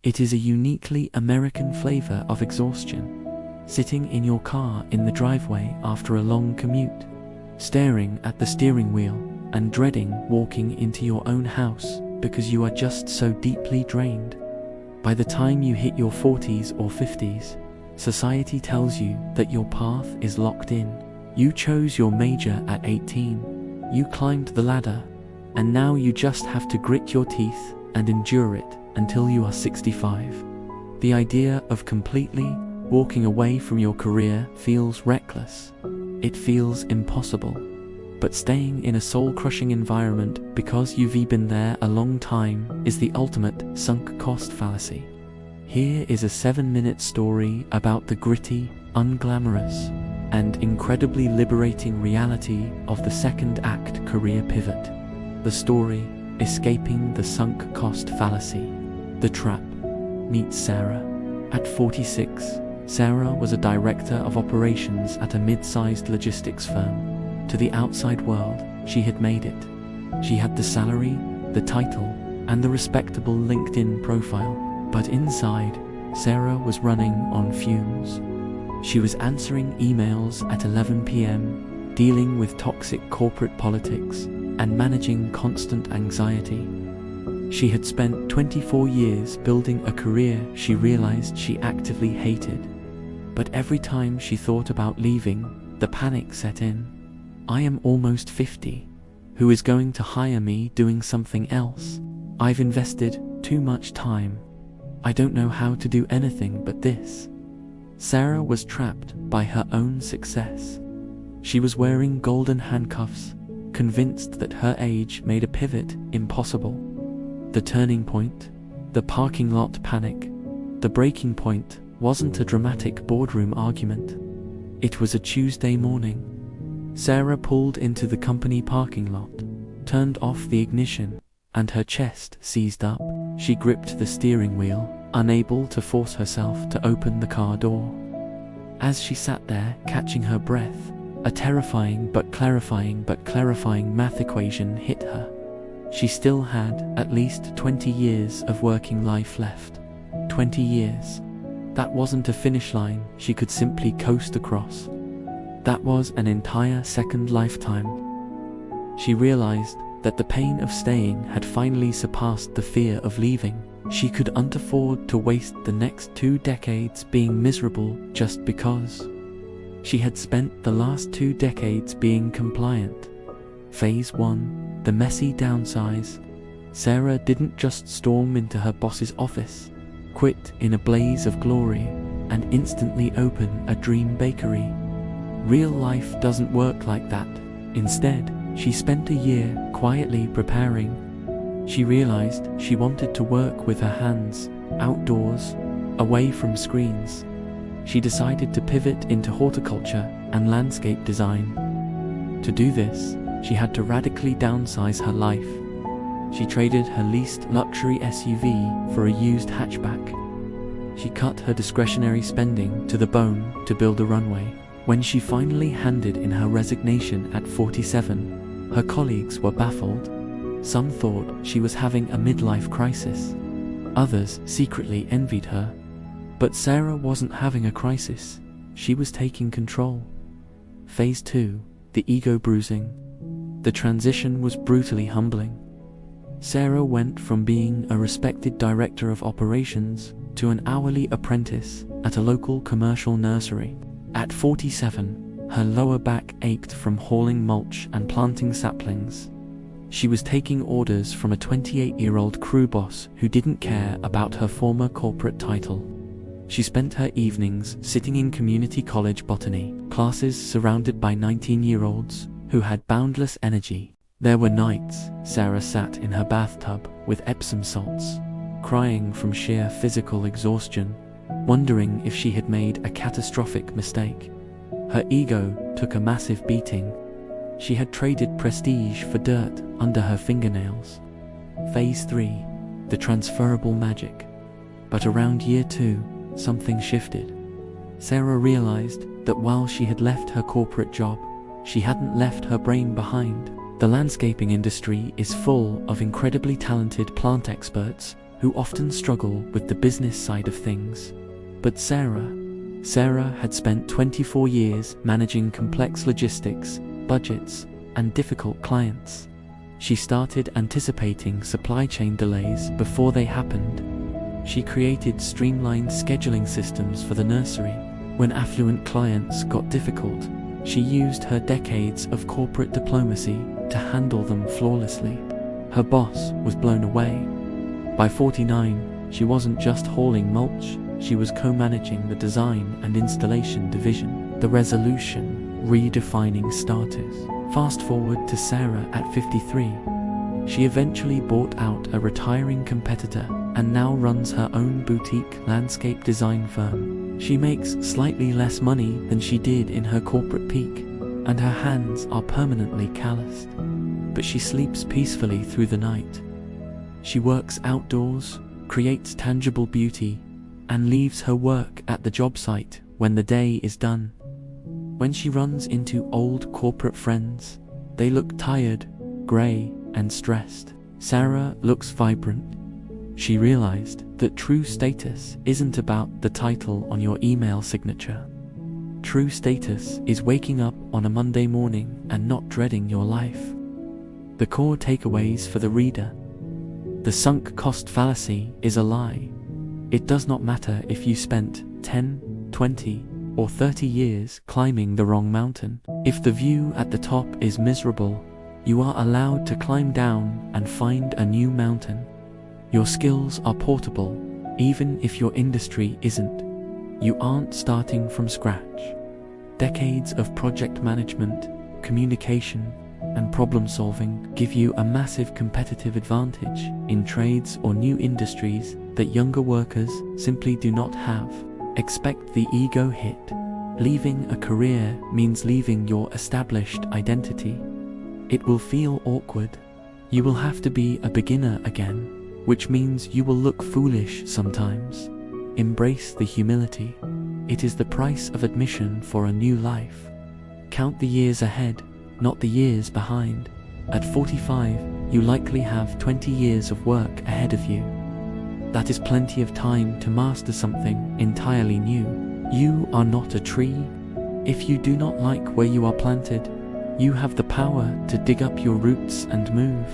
It is a uniquely American flavor of exhaustion. Sitting in your car in the driveway after a long commute, staring at the steering wheel and dreading walking into your own house because you are just so deeply drained. By the time you hit your 40s or 50s, society tells you that your path is locked in. You chose your major at 18, you climbed the ladder, and now you just have to grit your teeth and endure it until you are 65. The idea of completely walking away from your career feels reckless. It feels impossible. But staying in a soul-crushing environment because you've been there a long time is the ultimate sunk cost fallacy. Here is a 7-minute story about the gritty, unglamorous, and incredibly liberating reality of the second act career pivot. The story, Escaping the Sunk Cost Fallacy. The Trap. Meet Sarah. At 46, Sarah was a director of operations at a mid-sized logistics firm. To the outside world, she had made it. She had the salary, the title, and the respectable LinkedIn profile. But inside, Sarah was running on fumes. She was answering emails at 11 p.m., dealing with toxic corporate politics, and managing constant anxiety. She had spent 24 years building a career she realized she actively hated. But every time she thought about leaving, the panic set in. I am almost 50. Who is going to hire me doing something else? I've invested too much time. I don't know how to do anything but this. Sarah was trapped by her own success. She was wearing golden handcuffs, convinced that her age made a pivot impossible. The turning point, the parking lot panic, the breaking point wasn't a dramatic boardroom argument. It was a Tuesday morning. Sarah pulled into the company parking lot, turned off the ignition, and her chest seized up. She gripped the steering wheel, unable to force herself to open the car door. As she sat there, catching her breath, a terrifying but clarifying math equation hit her. She still had at least 20 years of working life left. 20 years. That wasn't a finish line she could simply coast across. That was an entire second lifetime. She realized that the pain of staying had finally surpassed the fear of leaving. She couldn't afford to waste the next 2 decades being miserable just because. She had spent the last 2 decades being compliant. Phase 1, the messy downsize. Sarah didn't just storm into her boss's office, quit in a blaze of glory, and instantly open a dream bakery. Real life doesn't work like that. Instead, she spent a year quietly preparing. She realized she wanted to work with her hands, outdoors, away from screens. She decided to pivot into horticulture and landscape design. To do this, she had to radically downsize her life. She traded her leased luxury SUV for a used hatchback. She cut her discretionary spending to the bone to build a runway. When she finally handed in her resignation at 47, her colleagues were baffled. Some thought she was having a midlife crisis. Others secretly envied her. But Sarah wasn't having a crisis. She was taking control. Phase 2, the ego bruising. The transition was brutally humbling. Sarah went from being a respected director of operations to an hourly apprentice at a local commercial nursery. At 47, her lower back ached from hauling mulch and planting saplings. She was taking orders from a 28-year-old crew boss who didn't care about her former corporate title. She spent her evenings sitting in community college botany classes surrounded by 19-year-olds who had boundless energy. There were nights Sarah sat in her bathtub with Epsom salts, crying from sheer physical exhaustion, wondering if she had made a catastrophic mistake. Her ego took a massive beating. She had traded prestige for dirt under her fingernails. Phase 3, the transferable magic. But around year 2, something shifted. Sarah realized that while she had left her corporate job, she hadn't left her brain behind. The landscaping industry is full of incredibly talented plant experts who often struggle with the business side of things. But Sarah had spent 24 years managing complex logistics, budgets, and difficult clients. She started anticipating supply chain delays before they happened. She created streamlined scheduling systems for the nursery. When affluent clients got difficult, she used her decades of corporate diplomacy to handle them flawlessly. Her boss was blown away. By 49, she wasn't just hauling mulch, she was co-managing the design and installation division. The resolution, redefining status. Fast forward to Sarah at 53. She eventually bought out a retiring competitor and now runs her own boutique landscape design firm. She makes slightly less money than she did in her corporate peak, and her hands are permanently calloused. But she sleeps peacefully through the night. She works outdoors, creates tangible beauty, and leaves her work at the job site when the day is done. When she runs into old corporate friends, they look tired, grey, and stressed. Sarah looks vibrant. She realized that true status isn't about the title on your email signature. True status is waking up on a Monday morning and not dreading your life. The core takeaways for the reader. The sunk cost fallacy is a lie. It does not matter if you spent 10, 20, or 30 years climbing the wrong mountain. If the view at the top is miserable, you are allowed to climb down and find a new mountain. Your skills are portable, even if your industry isn't. You aren't starting from scratch. Decades of project management, communication, and problem solving give you a massive competitive advantage in trades or new industries that younger workers simply do not have. Expect the ego hit. Leaving a career means leaving your established identity. It will feel awkward. You will have to be a beginner again, which means you will look foolish sometimes. Embrace the humility. It is the price of admission for a new life. Count the years ahead, not the years behind. At 45, you likely have 20 years of work ahead of you. That is plenty of time to master something entirely new. You are not a tree. If you do not like where you are planted, you have the power to dig up your roots and move.